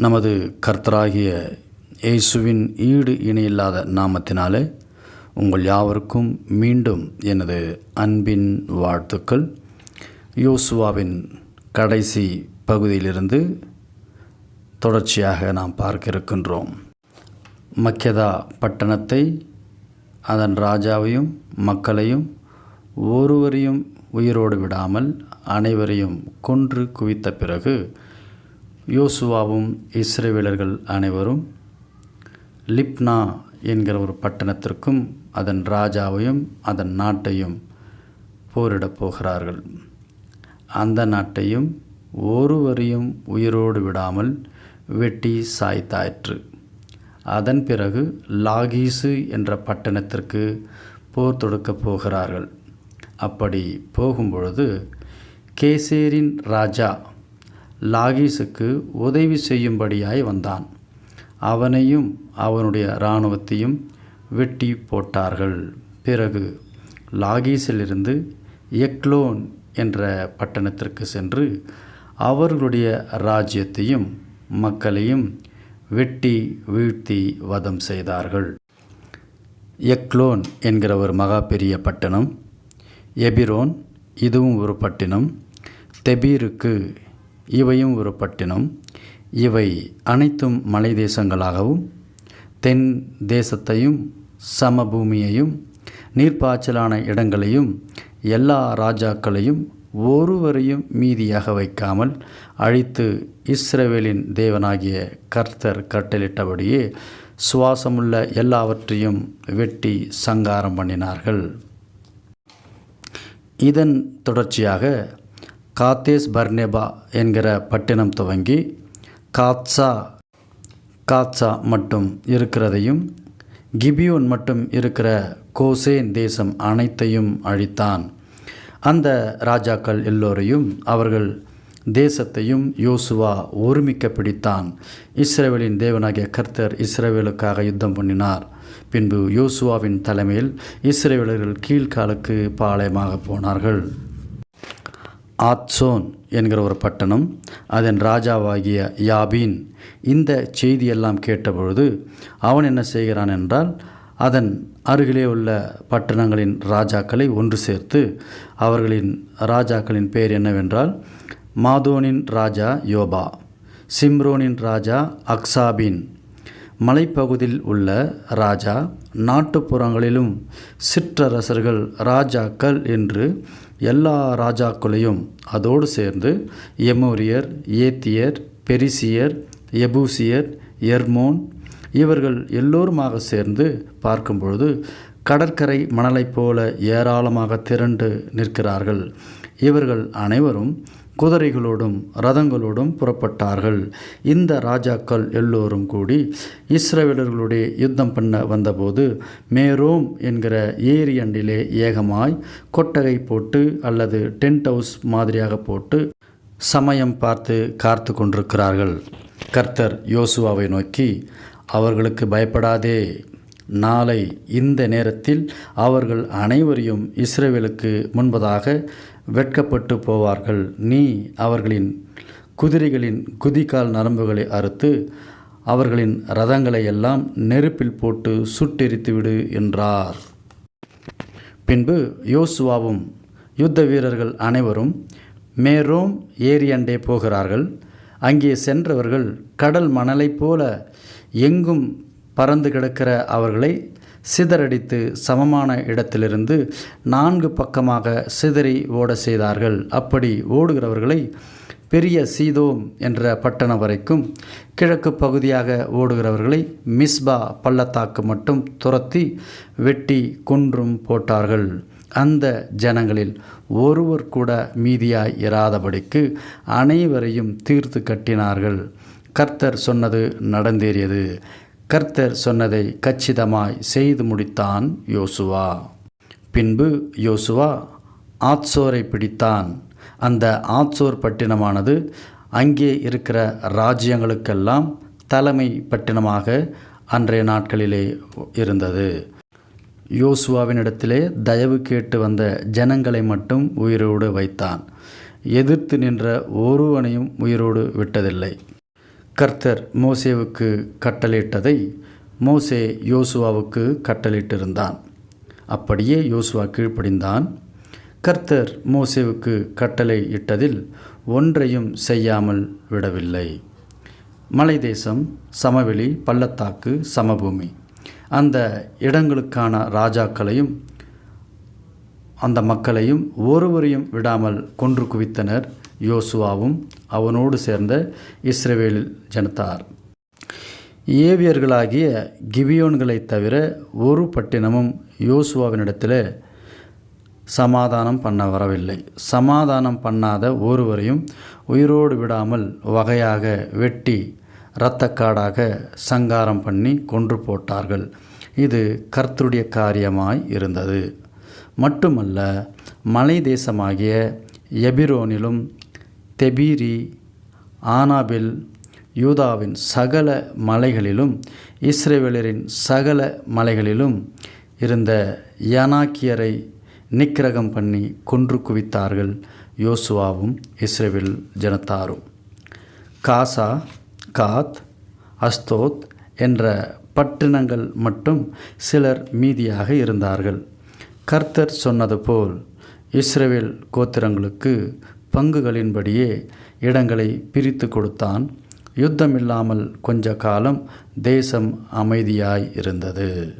நமது கர்த்தராகிய இயேசுவின் ஈடு இணையில்லாத நாமத்தினாலே உங்கள் யாவருக்கும் மீண்டும் எனது அன்பின் வாழ்த்துக்கள். யோசுவாவின் கடைசி பகுதியிலிருந்து தொடர்ச்சியாக நாம் பார்க்க இருக்கின்றோம். மக்கெதா பட்டணத்தை, அதன் ராஜாவையும் மக்களையும் ஒருவரையும் உயிரோடு விடாமல் அனைவரையும் கொன்று குவித்த பிறகு யோசுவாவும் இஸ்ரவேலர்கள் அனைவரும் லிப்னா என்கிற ஒரு பட்டணத்திற்கும் அதன் ராஜாவையும் அதன் நாட்டையும் போரிடப் போகிறார்கள். அந்த நாட்டையும் ஒருவரையும் உயிரோடு விடாமல் வெட்டி சாய்த்தாயிற்று. அதன் பிறகு லாகீசு என்ற பட்டணத்திற்கு போர் தொடுக்கப் போகிறார்கள். அப்படி போகும்பொழுது கேசேரின் ராஜா லாகீசுக்கு உதவி செய்யும்படியாய் வந்தான். அவனையும் அவனுடைய இராணுவத்தையும் வெட்டி போட்டார்கள். பிறகு லாகீசிலிருந்து எக்லோன் என்ற பட்டணத்திற்கு சென்று அவர்களுடைய ராஜ்யத்தையும் மக்களையும் வெட்டி வீழ்த்தி வதம் செய்தார்கள். எக்லோன் என்கிற ஒரு மகா பெரிய பட்டணம், எபிரோன் இதுவும் ஒரு பட்டினம், தெபீருக்கு இவையும் ஒரு பட்டினம். இவை அனைத்தும் மலை தேசங்களாகவும் தென் தேசத்தையும் சமபூமியையும் நீர்ப்பாய்ச்சலான இடங்களையும் எல்லா ராஜாக்களையும் ஒருவரையும் மீதியாக வைக்காமல் அழித்து இஸ்ரவேலின் தேவனாகிய கர்த்தர் கட்டளிட்டபடியே சுவாசமுள்ள எல்லாவற்றையும் வெட்டி சங்காரம் பண்ணினார்கள். இதன் தொடர்ச்சியாக காத்தேஸ் பர்னேபா என்கிற பட்டினம் துவங்கி காத்சா மட்டும் இருக்கிறதையும் கிபியோன் மட்டும் இருக்கிற கோசேன் தேசம் அனைத்தையும் அழித்தான். அந்த ராஜாக்கள் எல்லோரையும் அவர்கள் தேசத்தையும் யோசுவா ஒருமிக்க பிடித்தான். இஸ்ரவேலின் தேவனாகிய கர்த்தர் இஸ்ரவேலுக்காக யுத்தம் பண்ணினார். பின்பு யோசுவாவின் தலைமையில் இஸ்ரவேலர்கள் கீழ்காலுக்கு பாளையமாக போனார்கள். ஆத்சோன் என்கிற ஒரு பட்டணம், அதன் ராஜாவாகிய யாபீன் இந்த செய்தியெல்லாம் கேட்டபொழுது அவன் என்ன செய்கிறான் என்றால், அதன் அருகிலே உள்ள பட்டணங்களின் ராஜாக்களை ஒன்று சேர்த்து, அவர்களின் ராஜாக்களின் பெயர் என்னவென்றால், மாதோனின் ராஜா யோபா, சிம்ரோனின் ராஜா அக்சாபின், மலைப்பகுதியில் உள்ள ராஜா, நாட்டுப்புறங்களிலும் சிற்றரசர்கள் ராஜாக்கள் என்று எல்லா ராஜாக்களையும் அதோடு சேர்ந்து எமோரியர், ஏத்தியர், பெரிசியர், எபூசியர், எர்மோன் இவர்கள் எல்லோருமாக சேர்ந்து பார்க்கும்பொழுது கடற்கரை மணலைப் போல ஏராளமாக திரண்டு நிற்கிறார்கள். இவர்கள் அனைவரும் குதிரைகளோடும் இரதங்களோடும் புறப்பட்டார்கள். இந்த ராஜாக்கள் எல்லோரும் கூடி இஸ்ரவேலர்களுடைய யுத்தம் பண்ண வந்தபோது மேரோம் என்கிற ஏரி அண்டிலே ஏகமாய் கொட்டகை போட்டு அல்லது டென்ட் ஹவுஸ் மாதிரியாக போட்டு சமயம் பார்த்து காத்து கொண்டிருக்கிறார்கள். கர்த்தர் யோசுவாவை நோக்கி, அவர்களுக்கு பயப்படாதே, நாளை இந்த நேரத்தில் அவர்கள் அனைவரையும் இஸ்ரவேலுக்கு முன்பதாக வெட்கப்பட்டு போவார்கள். நீ அவர்களின் குதிரைகளின் குதிகால் நரம்புகளை அறுத்து அவர்களின் இரதங்களை எல்லாம் நெருப்பில் போட்டு சுட்டெரித்துவிடு என்றார். பின்பு யோசுவாவும் யுத்த வீரர்கள் அனைவரும் மேரோம் ஏரியண்டே போகிறார்கள். அங்கே சென்றவர்கள் கடல் மணலைப் போல எங்கும் பறந்து கிடக்கிற அவர்களை சிதறடித்து சமமான இடத்திலிருந்து 4 பக்கமாக சிதறி ஓட செய்தார்கள். அப்படி ஓடுகிறவர்களை பெரிய சீதோம் என்ற பட்டணம் வரைக்கும், கிழக்கு பகுதியாக ஓடுகிறவர்களை மிஸ்பா பள்ளத்தாக்கு மட்டும் துரத்தி வெட்டி கொன்றும் போட்டார்கள். அந்த ஜனங்களில் ஒருவர் கூட மீதியாய் இராதபடிக்கு அனைவரையும் தீர்த்து கட்டினார்கள். கர்த்தர் சொன்னது நடந்தேறியது. கர்த்தர் சொன்னதை கச்சிதமாய் செய்து முடித்தான் யோசுவா. பின்பு யோசுவா ஆத்சோரை பிடித்தான். அந்த ஆத்சோர் பட்டினமானது அங்கே இருக்கிற ராஜ்யங்களுக்கெல்லாம் தலைமை பட்டினமாக அன்றைய நாட்களிலே இருந்தது. யோசுவாவினிடத்திலே தயவு கேட்டு வந்த ஜனங்களை மட்டும் உயிரோடு வைத்தான். எதிர்த்து நின்ற ஒருவனையும் உயிரோடு விட்டதில்லை. கர்த்தர் மோசேவுக்கு கட்டளையிட்டதை மோசே யோசுவாவுக்கு கட்டளையிட்டிருந்தான். அப்படியே யோசுவா கீழ்ப்படிந்தான். கர்த்தர் மோசேவுக்கு கட்டளை இட்டதில் ஒன்றையும் செய்யாமல் விடவில்லை. மலை தேசம், சமவெளி, பள்ளத்தாக்கு, சமபூமி, அந்த இடங்களுக்கான ராஜாக்களையும் அந்த மக்களையும் ஒருவரையும் விடாமல் கொன்று குவித்தனர் யோசுவாவும் அவனோடு சேர்ந்த இஸ்ரவேல் ஜனத்தார். ஏவியர்களாகிய கிபியோன்களை தவிர ஒரு பட்டினமும் யோசுவாவினிடத்தில் சமாதானம் பண்ண வரவில்லை. சமாதானம் பண்ணாத ஒருவரையும் உயிரோடு விடாமல் வகையாக வெட்டி இரத்தக்காடாக சங்காரம் பண்ணி கொன்று போட்டார்கள். இது கர்த்தருடைய காரியமாய் இருந்தது. மட்டுமல்ல, மலை தேசமாகிய எபிரோனிலும் தெபீரி, ஆனாபில், யூதாவின் சகல மலைகளிலும் இஸ்ரவேலரின் சகல மலைகளிலும் இருந்த யானாக்கியரை நிக்கிரகம் பண்ணி கொன்று குவித்தார்கள் யோசுவாவும் இஸ்ரவேல் ஜனத்தாரும். காசா, காத், அஸ்தோத் என்ற பட்டணங்கள் மட்டும் சிலர் மீதியாக இருந்தார்கள். கர்த்தர் சொன்னது போல் இஸ்ரவேல் கோத்திரங்களுக்கு பங்குகளின்படியே இடங்களை பிரித்து கொடுத்தான். யுத்தமில்லாமல் கொஞ்ச காலம் தேசம் அமைதியாய் இருந்தது.